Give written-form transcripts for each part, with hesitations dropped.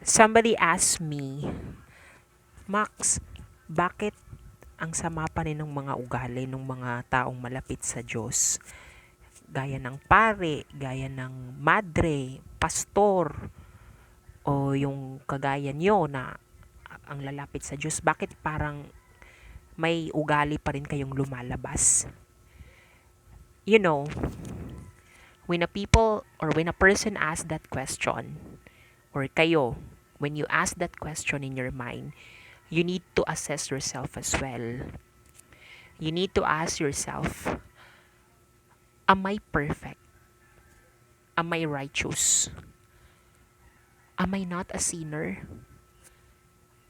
Somebody asked me, Max, bakit ang sama pa rin ng mga ugali ng mga taong malapit sa Diyos? Gaya ng pare, gaya ng madre, pastor, o yung kagaya nyo na ang lalapit sa Diyos, bakit parang may ugali pa rin kayong lumalabas? You know, when a people or when a person asks that question, or kayo, when you ask that question in your mind, you need to assess yourself as well. You need to ask yourself, am I perfect? Am I righteous? Am I not a sinner?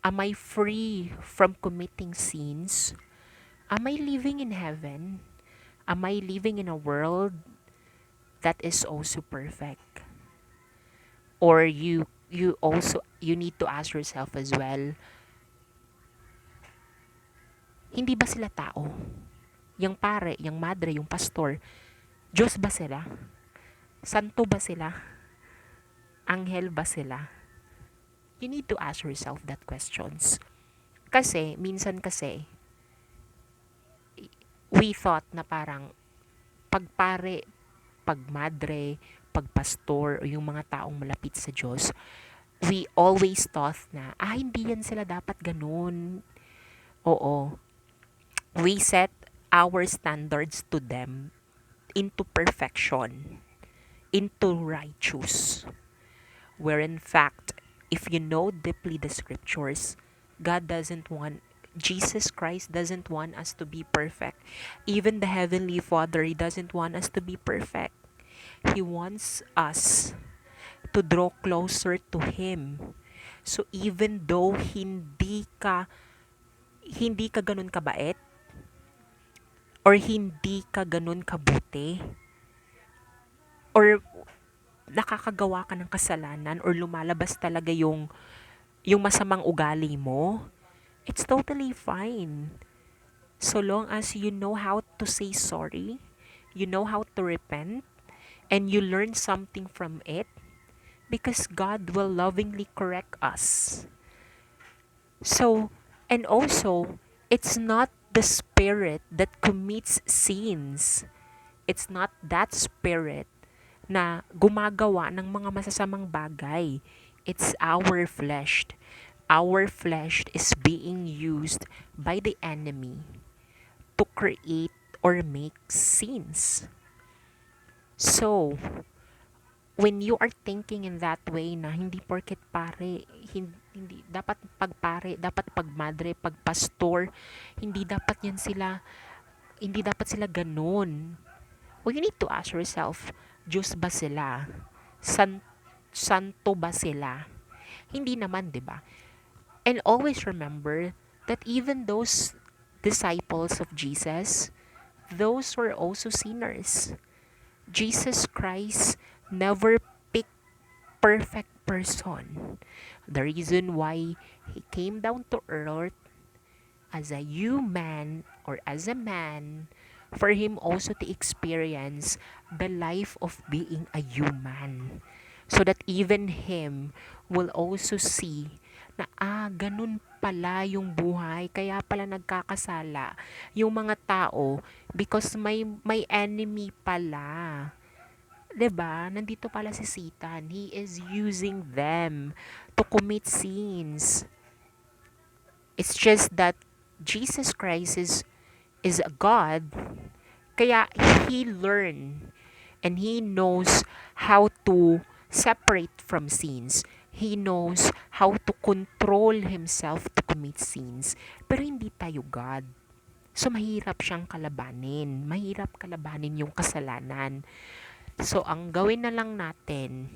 Am I free from committing sins? Am I living in heaven? Am I living in a world that is also perfect? Or you need to ask yourself as well, hindi ba sila tao? Yung pare, yung madre, yung pastor, Diyos ba sila? Santo ba sila? Anghel ba sila? You need to ask yourself that questions. Kasi, minsan kasi, we thought na parang pagpare, pagmadre, pagpastor, o yung mga taong malapit sa Diyos, we always thought na, hindi yan sila dapat ganun. Oo. We set our standards to them into perfection, into righteous. Where in fact, if you know deeply the scriptures, God doesn't want, Jesus Christ doesn't want us to be perfect. Even the Heavenly Father, He doesn't want us to be perfect. He wants us to draw closer to Him. So even though hindi ka ganun kabait, or hindi ka ganun kabuti, or nakakagawa ka ng kasalanan, or lumalabas talaga yung masamang ugali mo, it's totally fine. So long as you know how to say sorry, you know how to repent, and you learn something from it, because God will lovingly correct us. So, and also, it's not the spirit that commits sins. It's not that spirit na gumagawa ng mga masasamang bagay. It's our flesh. Our flesh is being used by the enemy to create or make sins. So, when you are thinking in that way na hindi porket pare, hindi dapat pagpare, dapat pagmadre, pagpastor, hindi dapat yan sila, hindi dapat sila ganun. Well, you need to ask yourself, Diyos ba sila? Santo ba sila? Hindi naman, 'di ba? And always remember that even those disciples of Jesus, those were also sinners. Jesus Christ never picked perfect person. The reason why He came down to earth as a human or as a man, for Him also to experience the life of being a human. So that even Him will also see na ganun pala yung buhay, kaya pala nagkakasala yung mga tao because may enemy pala. 'Di ba? Nandito pala si Satan. He is using them to commit sins. It's just that Jesus Christ is a God, kaya He learned and He knows how to separate from sins. He knows how to control Himself to commit sins. Pero hindi tayo God. So, mahirap siyang kalabanin. Mahirap kalabanin yung kasalanan. So, ang gawin na lang natin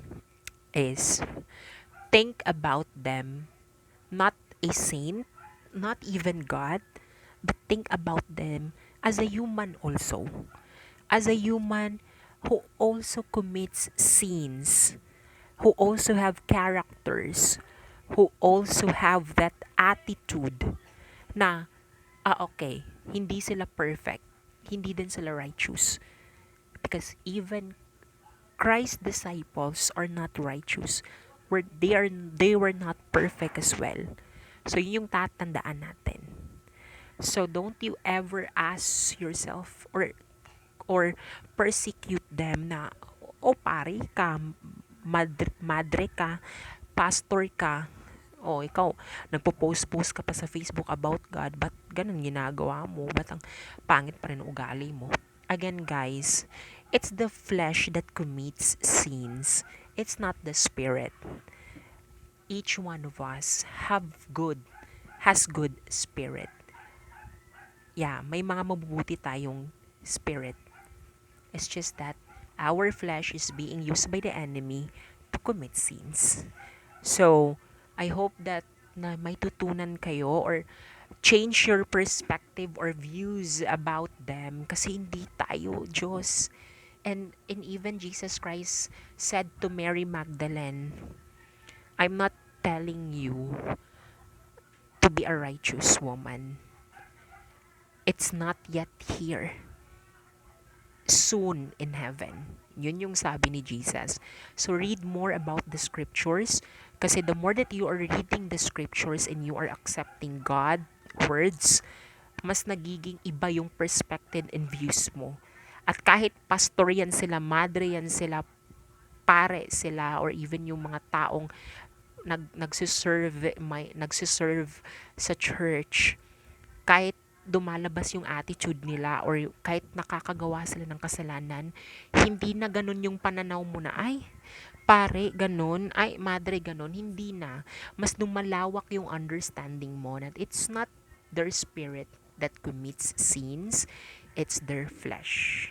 is think about them, not a saint, not even God, but think about them as a human also. As a human who also commits sins, who also have characters, who also have that attitude na, okay, hindi sila perfect, hindi din sila righteous. Because even Christ's disciples are not righteous. they were not perfect as well. So yun yung tatandaan natin. So don't you ever ask yourself or persecute them na, o pare ka, madre ka, pastor ka, o ikaw, nagpo-post-post ka pa sa Facebook about God, ba't ganun ginagawa mo? Ba't ang pangit pa rin ang ugali mo? Again guys, it's the flesh that commits sins. It's not the spirit. Each one of us has good spirit. Yeah, may mga mabubuti tayong spirit. It's just that our flesh is being used by the enemy to commit sins. So, I hope that na may tutunan kayo or change your perspective or views about them kasi hindi tayo Diyos. And even Jesus Christ said to Mary Magdalene, I'm not telling you to be a righteous woman. It's not yet here. Soon in heaven. Yun yung sabi ni Jesus. So read more about the scriptures kasi the more that you are reading the scriptures and you are accepting God words, mas nagiging iba yung perspective and views mo. At kahit pastor yan sila, madre yan sila, pare sila, or even yung mga taong nagsiserve sa church, kahit dumalabas yung attitude nila or kahit nakakagawa sila ng kasalanan, hindi na ganun yung pananaw mo na, ay, pare, ganun, ay, madre, ganun, hindi na. Mas lumalawak yung understanding mo that it's not their spirit that commits sins, it's their flesh.